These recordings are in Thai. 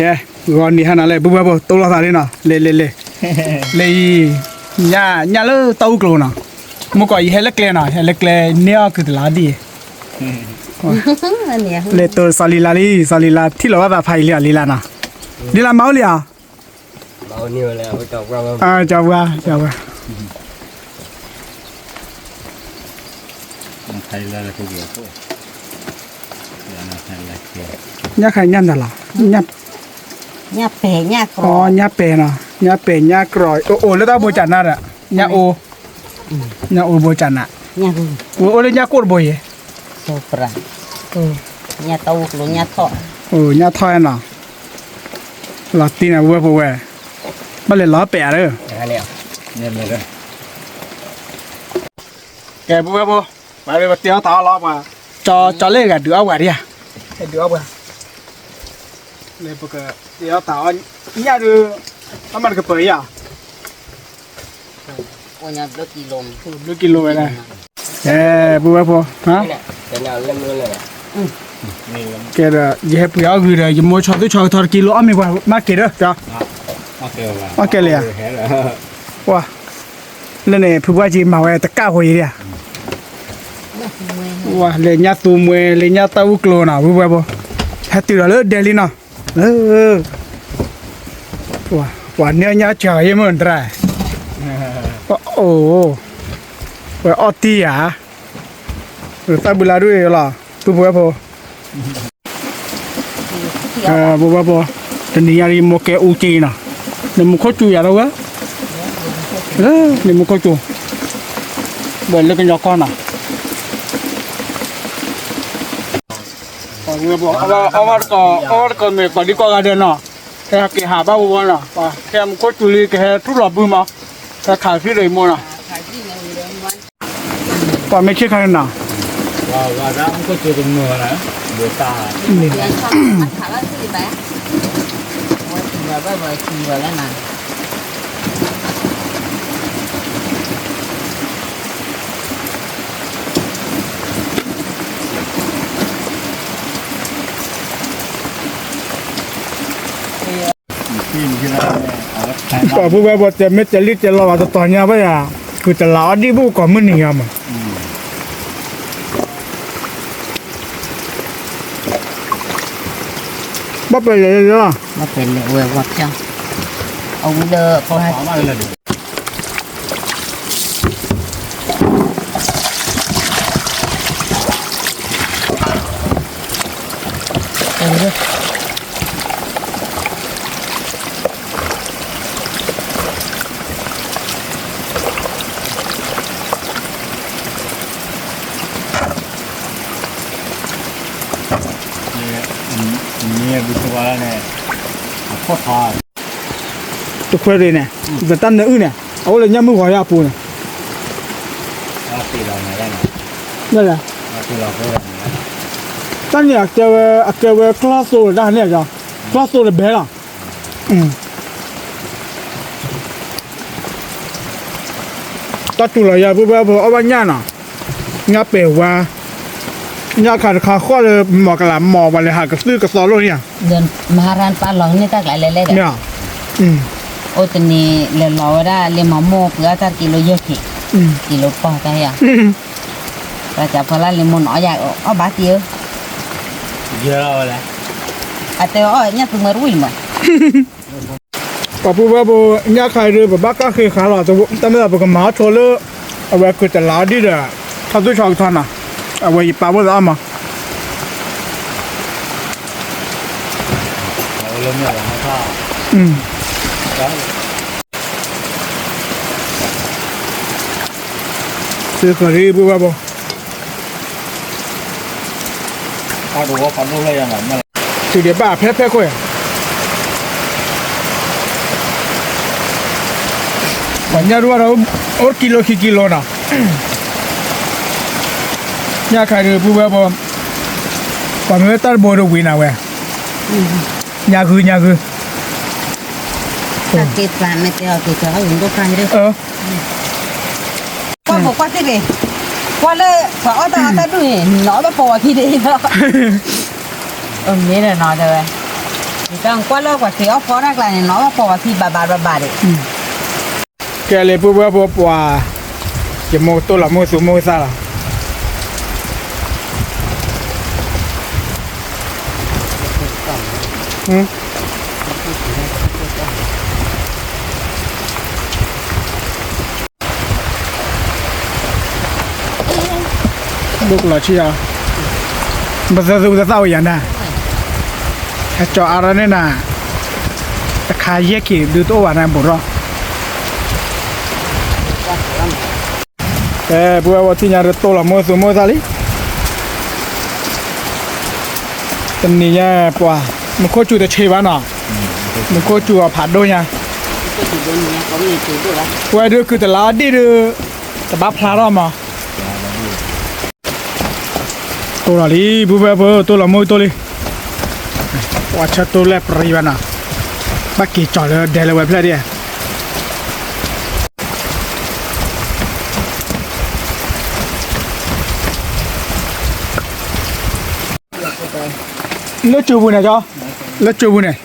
แกก่อนนี้ฮะนั่นแหละปุ๊บปุ๊บตัวละสานี่น่ะเลยย่าเลยเต้ากลัวน่ะมุกก็ยี่เฮล็กเลยน่ะเฮล็กเลยเนี่ยคือตลาดดีเลยตัวซาลิลาที่เราว่าไฟเลียน่ะลีลาเมาเลยอ่ะเมาเนี่ยแหละไปจับเราจับว่าไทยแล้วก็เยอะพวกย่าใครย่าแต่ละย่าเปย์ย่ากรอ๋อย่าเปย์เนาะย่าเปย์ย่ากรอยโอ้แล้วตาโบจันน่ะอ่ะย่าโอโบจันน่ะย่าโอเลยย่าโคตรโบยโซปราย่าเต้าหรือย่าทอดย่าทอดน่ะลาติน่ะเว้ยบ้านเลยล้อเปย์เลยเนี่ยเลยแกปุ๊บมาเลยมาเตี้ยต่อล้อมาจอเล่กันดูเอาไว้ดิอ่ะดูเอาไว้เลยพวกเตี้ยต่อย่าดูน้ำมันก็เปย์อ่ะวันนี้2 กิโลเลยปุ๊บฮะแต่เนี่ยเล่นนู่นเลยแกเดี๋ยวยี่ห้อผู้ยาวคือเดี๋ยวยี่โมชอตุชอทอร์กิโลอ่ะไม่ว่ามาเกลือจ้ะมาเกลือว้าเล่นเนี่ยผู้ว่าจีมาไว้ตะก้าหัวยี่อ่ะว้าเล่นยาตูมวยเล่นยาตาอุกโลน่ะปุ๊บให้ตื่นแล้วเดลี่น่ะว้าเนี่ยยาจ่ายมันได้โอ้ว้าออตี้อ่ะตาบุลาด้วยล่ะปุ๊บปุ๊บตอนนี้ยารีโมเกอูจีน่ะเนี่ยมุขจูยาแล้ววะเนี่ยมุขจูเบลเล็กยอกน่ะเอามาก็เนี่ยก่อนดีกว่ากันเดินน่ะแค่เกี่ยหาบ้าบัวน่ะป่ะแค่มุขจูลีแค่ทุรบุมาแค่ขายที่เลยมั้งน่ะป่ะไม่ใช่ใครน่ะว่าได้มันก็เจอตรงมือนะเดือดตายังชอบถามว่าคือไหมว่าคือว่าคือแล้วนะก็ผู้ว่าจะไม่จะรีบจะรอตอนนี้ไปอ่ะคือจะรอดีบุก่อนมื้อนี้อ่ะมั้งบ้าไปเลยเนาะมาเป็นเวอร์วัดจังเอาเด้อพอให้เนี่ยบุษบาเนี่ยโคตรทอดตัวเคยเลยเนี่ยแต่ตั้งเนี่ยเนี่ยเอาเลยย่ามือหัวยาปูเนี่ยตีเราไหนได้เนี่ยนั่นแหละตีเราก็ได้ตั้งเนี่ยเจอคลาสโซ่ได้เนี่ยจ้ะคลาสโซ่เลยเบลล่ะตัดจุเลยยาปุ๊บเอาไว้ย่าน่ะย่าเปย์ว่ายาขาดขาข้อเลยหมอกระหล่ำหมอวันเลยหากระซื้อกระสอบโลเนี่ยเดินมหาราชปลาหลงนี่ตั้งหลายเลยเนี่ยโอ้ตอนนี้เลยเราได้เลยหมอโมเพื่อจะกิโลเยอะกี่กิโลปอได้ยังแต่จะพอละเลยมันน้อยอยากเอาบาทเยอะเยอะเลยแต่ว่าเนี่ยคือมารุ่ยมั้งปะปุ๊บเนี่ยใครเลยแบบบ้าก็เคยขาหล่อแต่ไม่ได้แบบกับหมาโชว์เลยเอาไว้คือจะลาดีเด้อทำด้วยชาวท่านน่ะเอาไว้ปลาบ้ามาเราเริ่มอยากให้ข้าวซื้อเคอรี่ปุ๊บพอดูว่าความรู้อะไรอย่างนั้นถือเดี๋ยวบ้าแพ้ค่อยวันนี้รู้ว่าเราโอ้กิโลน่ะเนี่ยใครเลยปุ๊บความเมื่อตัดโบดูวินาเว้ยยาคือถ้าเกิดการไม่เจอตัวเขาอยู่ก็ฟังได้ก็บอกว่าที่เลยว่าเลยพอตาดูนี่น้อยไปพอที่เดียวนี่แหละน้อยเลย จังกว่าเลิกกว่าสิเอาพอรักหลายเนาะพอว่าสิบาทเด้ แกเลยปุ๊บปุ๊บว่าจะโมตัวละโมสูโมซาละลูกหล่อเชียวมาซื้อเศร้าอย่างน่ะจออะไรเนี่ยน่ะขายแยกกี่ดูตัววันนั้นบุรอบัวว่าที่ยาตัวละโมสูโมซาลิตอนนี้เนี่ยปัวมันโคจูแต่เชวันอ่ะมันโคจูผัดด้วยเนี่ยปัวดูคือแต่ละดีดูแต่บ้าพลาดมาตัวละลีบัวตัวละโมตัวลีว่าชัดตัวเล็บรีวันอ่ะบักกี้จอดเลยเดลเวอร์เพลย์ดิเลือดจูบุเนี่ยจ้ะเลือดจูบุเนี่ย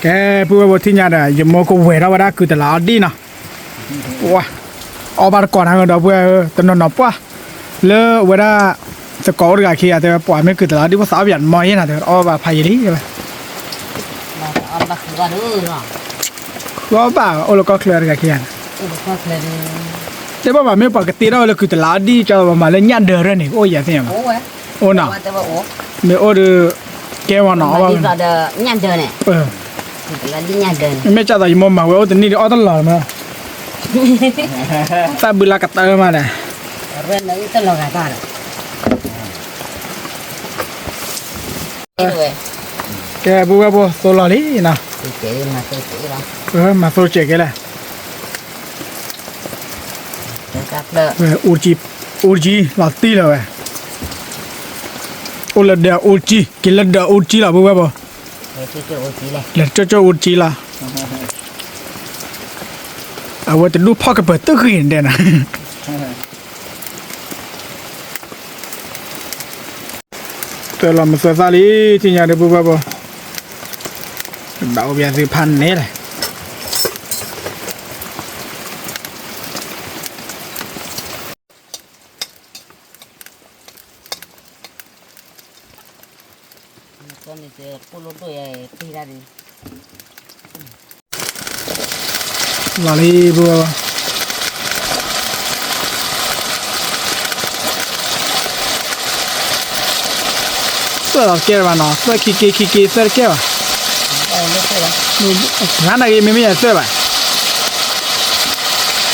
แกพูดว่าที่นี่เนี่ยยังมองก็เวราวดาคือแต่ละดีนะว้าเอาบาร์ก่อนให้เราพูดตอนนั้นป่ะเลือเวลาสกอร์กับเคียแต่ปล่อยไม่คือแต่ละดีว่าสาวยันมอยนะแต่เอาแบบพายลีใช่ไหมเอาบักก็ดูเนาะคือเอาแบบโอ้เราก็เคลียร์กับเคียก็เคลียร์แต่ว่าไม่ปกติเราเลยคือแต่ละดีจะมาเล่นยันเดินนี่โอ้ยอย่างนี้มั้ยโอ้น่ะไม่โอ้ดูแกว่าหนอว่าดีก็เดินยันเดินเนี่ยแล้วดียันเดินไม่จ่าแต่ยมมาเว้ยแต่นี่อ้อตลอดมาแต่บุลากระเตอมาเนี่ยเรื่องนี้ตลอดกระตาแกบัวโซลาลีนะมาโซเจกเลยอูจีลาตีเลยโอเลเดออูจีกินเลเดออูจีละบัวเลยเจ้าอูจีละเอาว่าจะดูพ่อกับเปิดตู้ขึ้นเด่นนะตัวเรามาสวดซาลีที่ยาเดบัวเบาเบียร์สิพันนี่เลยตอนนี้จะพูดด้วยที่ได้ดีลาลีบัวเสื้อเกี่ยวนะเสื้อขี้เสื้อเกี่ยวงานอะไรไม่เสื้อไป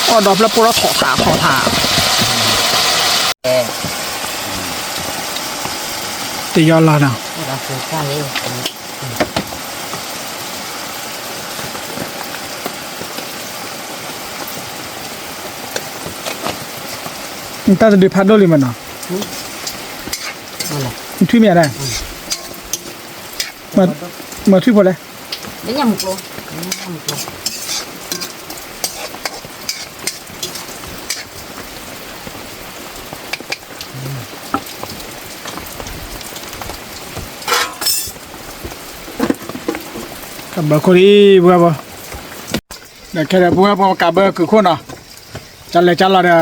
อ๋อดอกแล้วพวกเราถอดถาตียอลานะตาจะดูพัดโดลิมันนะมันทุ่มยังไงมาทุ่มพอเลยเดี๋ยวยังมุกโลกับเบอร์คนนี้บัวเดี๋ยวแค่บัวกับเบอร์คือคนอ่ะจันเลยจันเราเดี๋ยว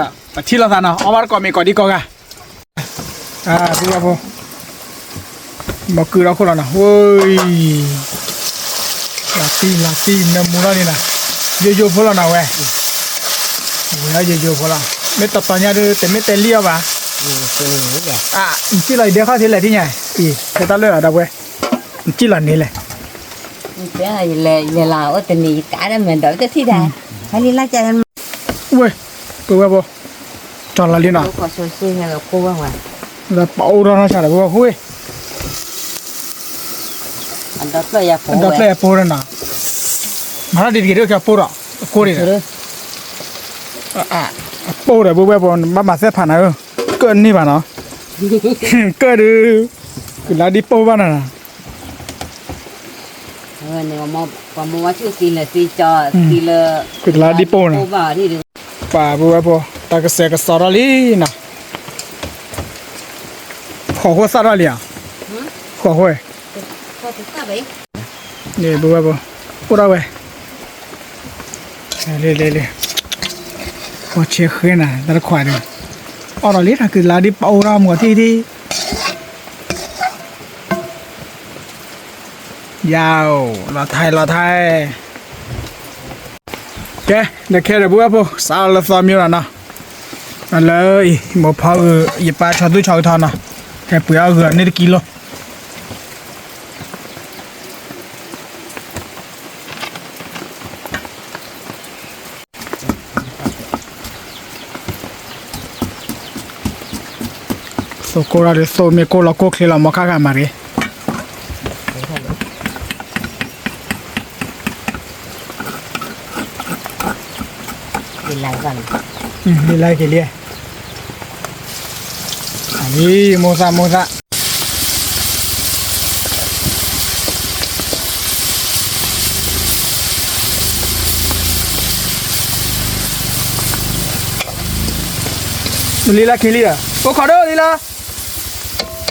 ที่เราทานอ่ะเอามาก่อนมีก่อนดีก่อนไงบัวมาคือเราคนละนะเฮ้ยลาตีนมูลนี่นะเยอะๆพอละนะเว้ยเยอะๆพอละไม่ตัดตอนนี้ดูแต่ไม่เตลี่ยป่ะที่เราเดี๋ยวเข้าที่ไหนที่ไหนแค่ตาเลือดดับเว้ยที่หลังนี้เลยเดี๋ยวเลยลาวแต่นี่กะได้เหมือนเดิมแต่ที่ใดให้ลีลาใจมันเว้ยกูว่าบ่จอดละลีน่ะก็ช่วยๆให้เรากูว่าแล้วเป่าร้อนชาเลยบ่เฮ้ยอันดับแรกโปรน่ะมาดิกิเด้อแค่โปรอ่ะโคดิโปรเลยบ่มาเสียผ่านนะเกินนี่ป่ะเนาะเกินคือลาดิโปบ้านน่ะเนี่ยมาว่าชื่อกินเลยสิจอกินเลยคือลาดิโปน่ะป่าที่ดูป่าบ่ตากระเสกสอรลีน่ะขอหัวสาระลีอ่ะขอหัวก็ติดตาไป Nè bố bố. Bố đâu vậy? Lê. Có chia khơi nè, đã khỏe rồi. Ở đó lít là cứ là đi bao ra một thì. Giàu, là thay. Ok, để kia là bố bố. Sao là sao miêu nào? Lời, một phao dịp ba cho tôi cho thằng nào. Cái bữa gần này kilo. So cô ra được so mấy cô là cô khi làm mà khác cả mà đi. Đi lại gần. Đi lại cái liền. Đi mua ra. Đi lại cái liền. Cô khó đâu đi là.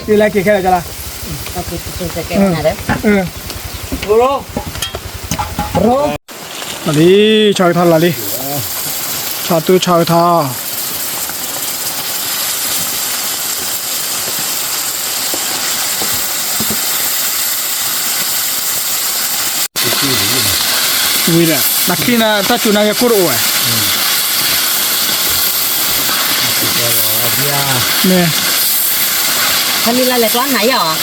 Đi lại cái là cho là. Tôi sẽ cái này đấy. Rô. Đi chơi thằng là đi. Cho tôi chơi thằng. Vui đấy. Mà khi nào ta chụp này cô rồi. Nè. Anh đi lại quán này à?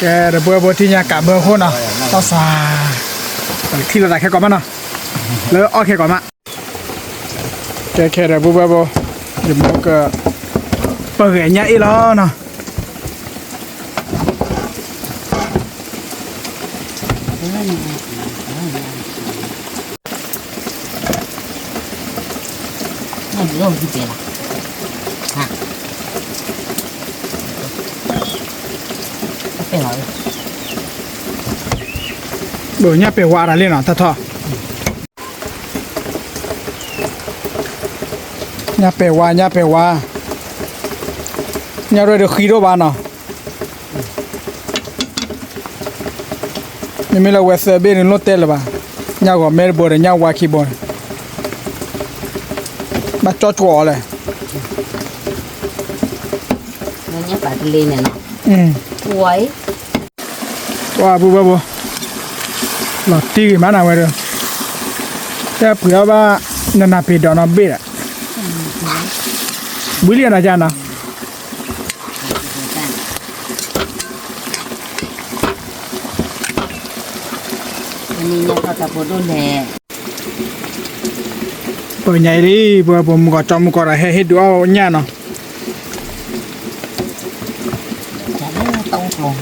Cái để bữa thì nhà cả bữa khôn nào. Tao xà. Khi là đại khai có mắt nào. Lỡ ok có mắt. Cái để bữa thì một cái bữa ghé nhảy lo nào. Nó rô gì vậy hả? Cái hỏi. Bữa nhá bể hoa đã lên nào ta thọ. Nhá bể hoa. Nhá rồi được khí đâu bạn nào. Nhưng mà là West bên lót tele ba. Nhá có Melbourne nhá qua khi bồn. Bắt cho chùa này. Nó nhắc phải lên này nó. Quấy. Wow, bố. Là tí cái má nào vậy được. Cái bữa ba nè bị đòn nó biết à. Bữa liền là nào. Ini nya kata bodoh deh. Bữa nhảy đi, bữa một có trong một có là hết đũa nha nó. Chả nó tông luôn.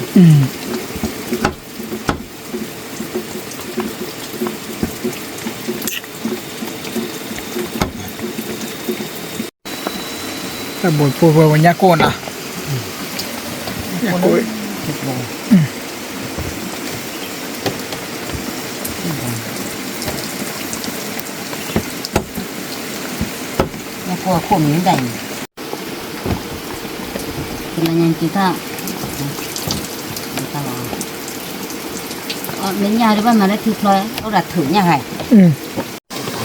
Cái bữa nhà con à. Nhà con. Của miếng đầy. Thì là nhanh kita. Đến nhà đi ba mà nó thịt thôi, nó đặt thử nhà này.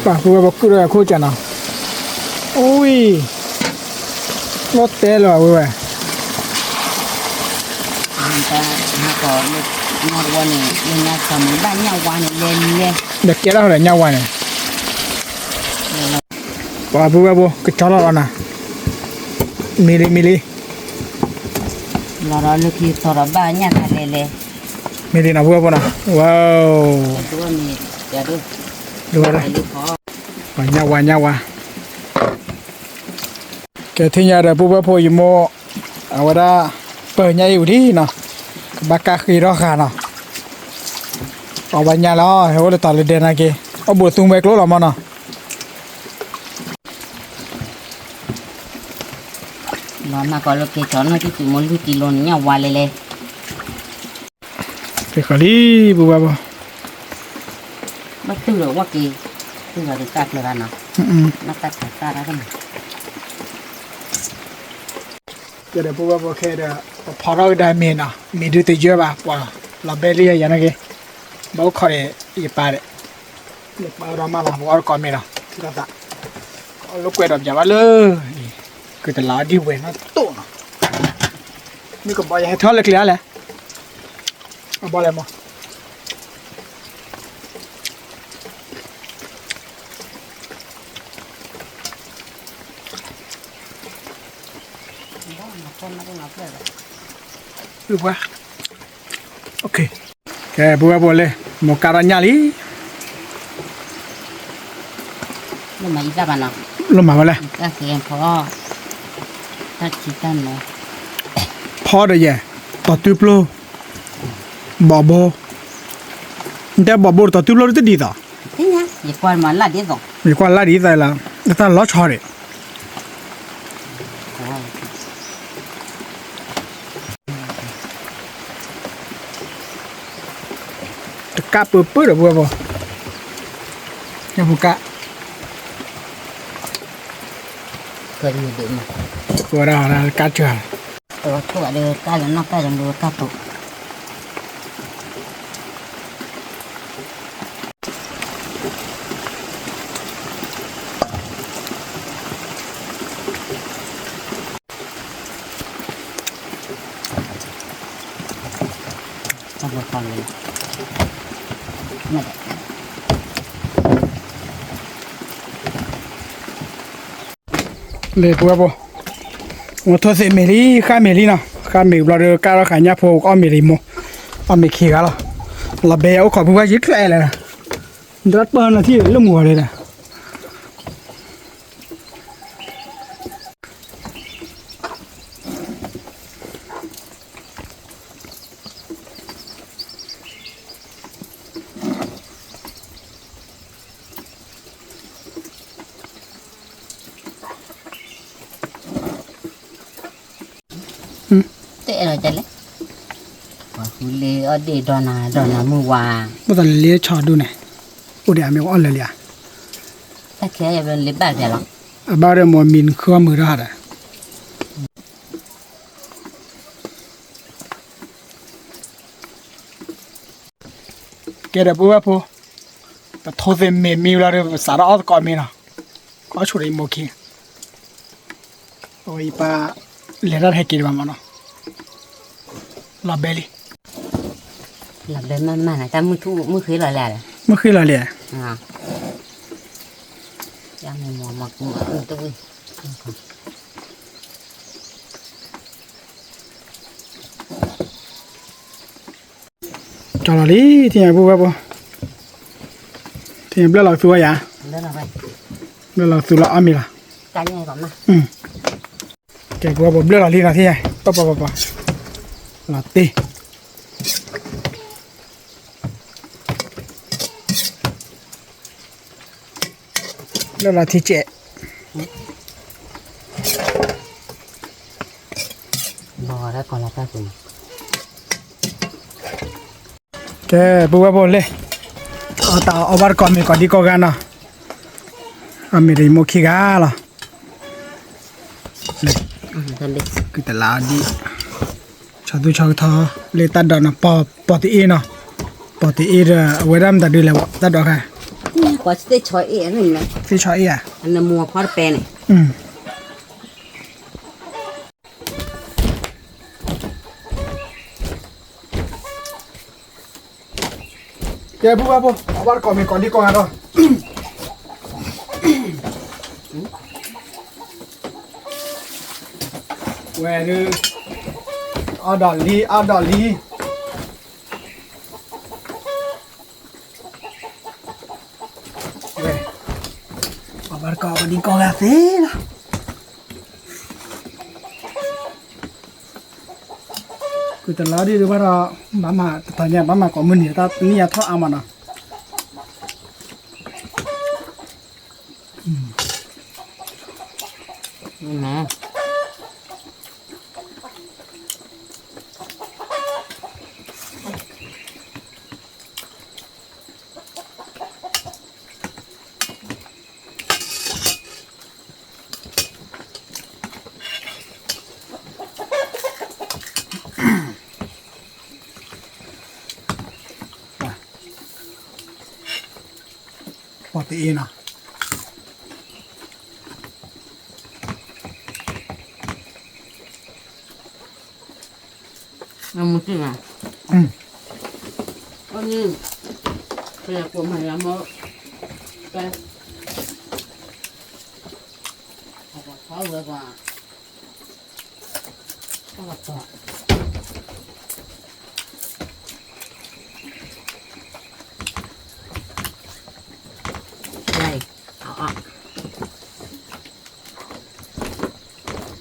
Bà vừa bọc cửa khô chả nào. Ui. Lót té rồi vừa. Người ta có ngọt qua này, lên nhà cầm ba nhau qua này lên. Được cái đó là nhau qua này. Bà vừa cái chó nó nè. Mili. Là đó lúc khi thọ đó ba nhà thà lê. Mili nào vừa nè. Wow. Tôi này, dạ được. Được rồi. Và nhau qua. Cái thứ nhà là bố gì mua ở đó bờ nhà yêu đi nè. Bác cá khi đó khá nè. Ở bên nhà đó, hiểu là tao lên đèn này kì. Ở buổi tung bạch lỗ là mà nè. Nó mà có lúc cái chó nó thì tụi muốn lưu kilo nhau qua lê. Cái khả lý bố. Nó tư rồi quá kì. Tư rồi được cắt rồi nó. Nó cắt ra đó. เดี๋ยวพวกเราแค่เดี๋ยวพอเราได้เมนอ่ะมีดูติเยอะป่ะว่าเราเบลลี่อย่างนั้นไงบอกเขาเลยอีป่าเลยเล็กมาเรามาบอกว่าก่อนเมนอ่ะที่เราตัดลูกเกดแบบอย่างว่าเลยคือแต่ละดีเว้ยนะตัวนี่ก็บอกอย่างให้ทอดเล็กๆแหละบอกอะไรมั้งรู้ป่ะโอเคแกบัวเลยหมกการันยาลี lu mà ít ra bạn nào ลงมาเลย các chị em có các chị tân này พอได้ยังต่อติวโปรบอบแต่บอบต่อติวโปรจะดีต่อ thế nhá chỉ quan mà là điếc rồi มีความลาดีใจละแต่ถ้าล้อชอเลยตะกะเปื้อๆเด้อบัวบ่ยังบุกะ cười nhiều điểm mà บัวเราละกะเจือ tôi thua được cái là nó cái là được cái tụ ต้องมาฟังเลยไม่ได้ เลยบัวบ่我托是美丽看美丽呢看美不了的干了看人家婆搞美丽么เอาไม่ขี้กันหรอเราเบลขอพูดว่ายิ่งแย่เลยนะรัดเปิ้ลนะที่เรื่องหัวเลยนะtệ rồi chạy lấy và khu lê ở đây đó là mưa hòa มันจะเลี้ยชอดูหน่อยอุดมไม่ว่าอะไรเลย ta kia là lấy bạc rồi lắm บ้าเรื่องมันมินเครื่องมือได้หรอแกเดี๋ยวพูดว่าพูแต่โทษเมย์มีเวลาเรื่องสาระอ้อก่อนมีนะก็ช่วยโมกี้โอ้ยป้าเลี้ยงให้กินมาเนาะลาเบลี่ làm đến mà này ta mưa thu mưa khí lại là เมื่อคืนเราเลี้ย à đang này mò mặc tôi จอร์ลี่ที่ไหนพูดว่าพูที่ไหนเบลล์เราสัวอย่า đó là vậy เบลล์เราสัวเราอามีล่ะ cái này còn mà แกพูดว่าเบลล์เราลีนะที่ไหนป๊อปลาเต้เบลล์เราที่เจ๊ bò đó còn là ta cùng แกพูดว่าพูดเลยเอาตาเอาบาร์ก่อนมีก่อนดีกว่ากันนะอามีรีโมคิกาล่ะ thân đi คือแต่ละดีชาดูชาทอเลยตัดดอกนะปอตีเอเนาะปอตีเอเวลามันตัดดีแล้วตัดดอกค่ะ có cái chói ế này này ที่ชอยอ่ะ anh là mua khoai pe này แกพูดว่าพูดเอาบาร์ก่อนมีก่อนดีกว่ากันเนาะเวรเอาดอลลี่เว้ยเอาบาร์ก่อนดีกว่ากันสินะคือแต่ละดีดูว่าเรามาตอนนี้มาก่อนมือนี่ตานี่ท่ออามานะ nè ตีนะ nó muốn gì à อืม có như bây giờ của mày là mơ đây khó vừa qua có gặp tọa đây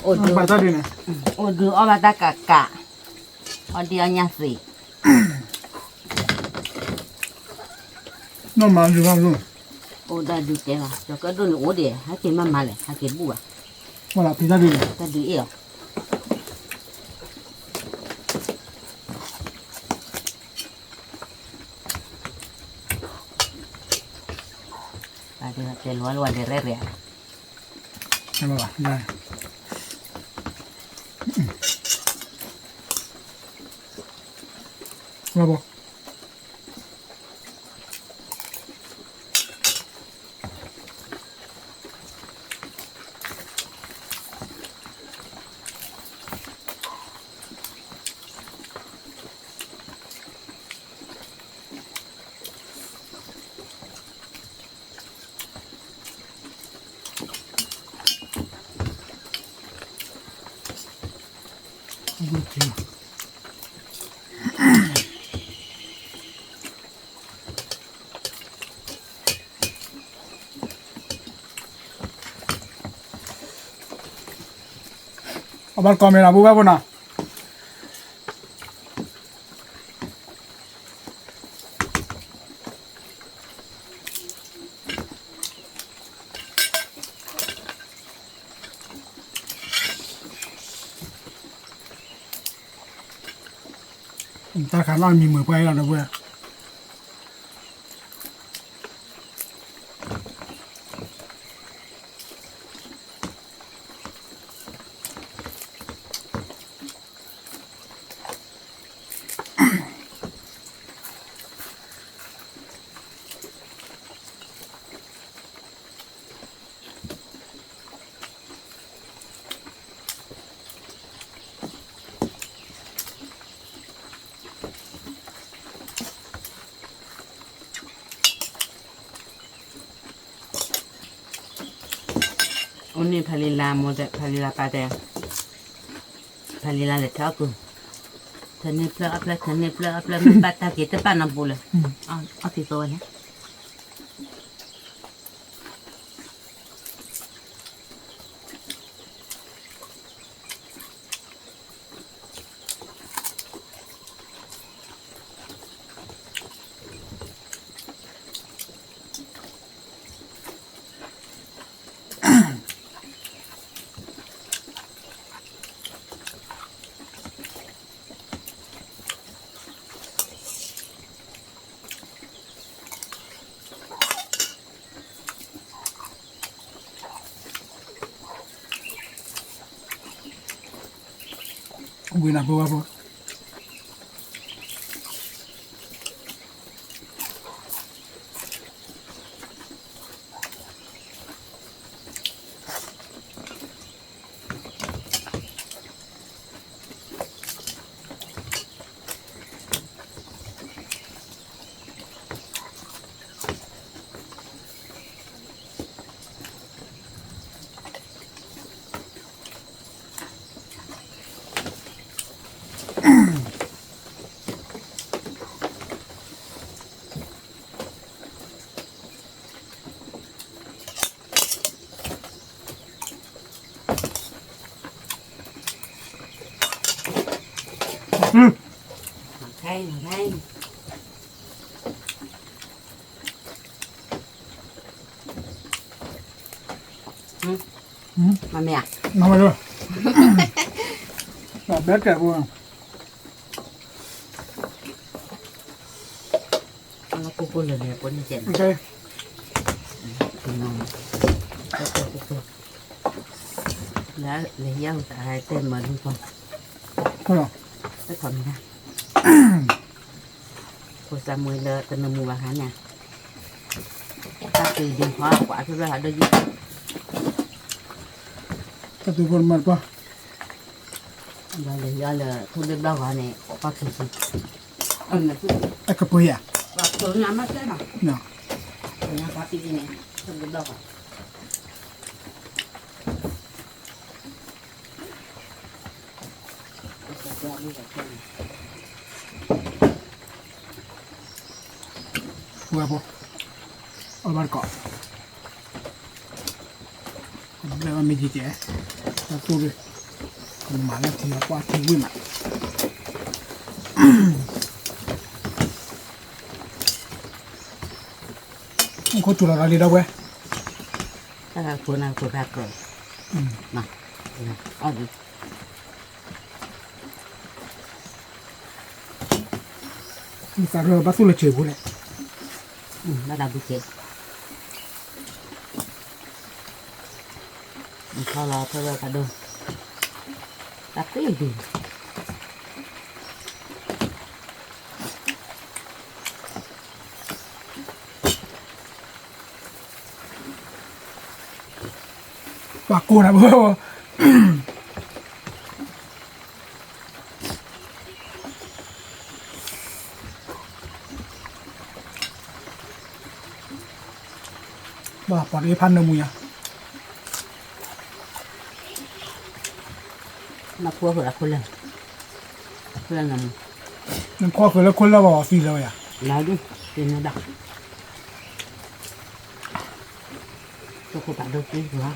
ôi ไป đưa ตาดีนะ ôi đưa ở ta cả cả ở đi ở nhà gì น้องมาอยู่บ้านลุง ôi đã được cái mà cho cái đôi ổ để hai cái mà lại hai cái bùa ว่าละพี่ตาดีนะ ta đưa yêu à thì cái lúa lúa để rẻ rẻ ใช่ป่ะได้มาบอก abar kamera bu babo naตาขาน้อยมีมือไปแล้วนะเว้ยOni palila mode palila pade palila le taku tane pla apla me bata kita pana bula ah ati to ne buena bu babo thay mà mẹ น้ำมาด้วยแบบเบ็ดแกะบัว nó cô lừa lừa cô như vậy โอเค thì ngon lá lấy dao tại tên mà luôn không ก็หรอ cái phần nha cô sa mười lơ tên mua bà hả nè thì đi hoa quả thứ ra đây cái tụi con mặt quá giờ là thu được đâu vào này có cái gì ăn là cái cặp bưởi à và tối nhắm mắt thế mà nè nhắm mắt cái gì này thu được đâu vào vừa bộ ở bàn cỏ đây là mình gì thế ta tu đi còn mà là thì qua thì vui mà không có chủ là đi đâu vậy ta là của nào của ra cờ mà ở đi ta rồi bắt tu là chịu đấy nó đang bị chết thôi là cả đâu đặt cái gì bà cô nào bơ bà bỏ đi pan đâu mùi à nó cua của là con lần nằm nên qua cái là con là bỏ phi rồi à nói đi thì nó đặc tôi không bạn đâu chứ hả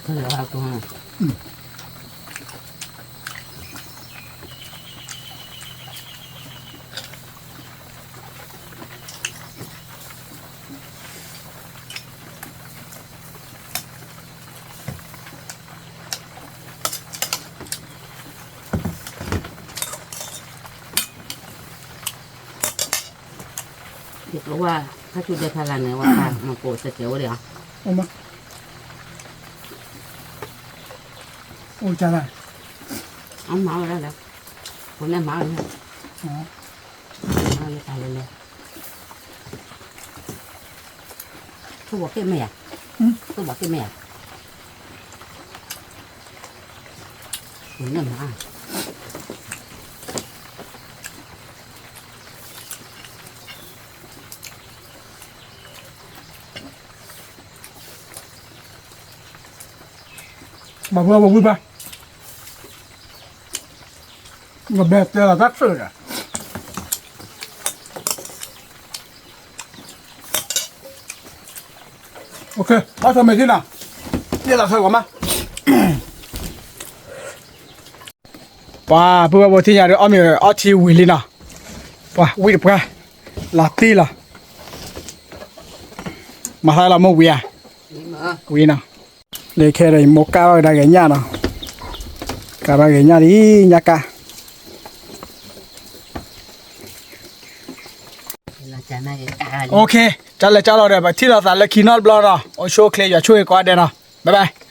Thôi là con thì cóว่าถ้าชุดจะทานเนี่ยว่ามาโกจะเจียวเดี๋ยว ông mà ôi cha này ông máu raแล้วคนนั้นmáuเลย đó máuเลยตายเลยเขาบอกแกแม่เขาบอกแกแม่คนนั้นมา bà vừa bà vui bà ngập đẹp đây là rắc rồi à ok bắt thôi mày thế nào đây là thôi của má và vừa vừa thì nhà được ông ở thì quỳ lên nào và quỳ được cái là tí là mà hay là mua quỳ à quỳ nào để khe này một cao ra cái nhà nào cả ra cái nhà đi nhà cả ok trả lời rồi vậy thì là tại là khi nó blog rồi ô show clear cho chui qua đây nào bye bye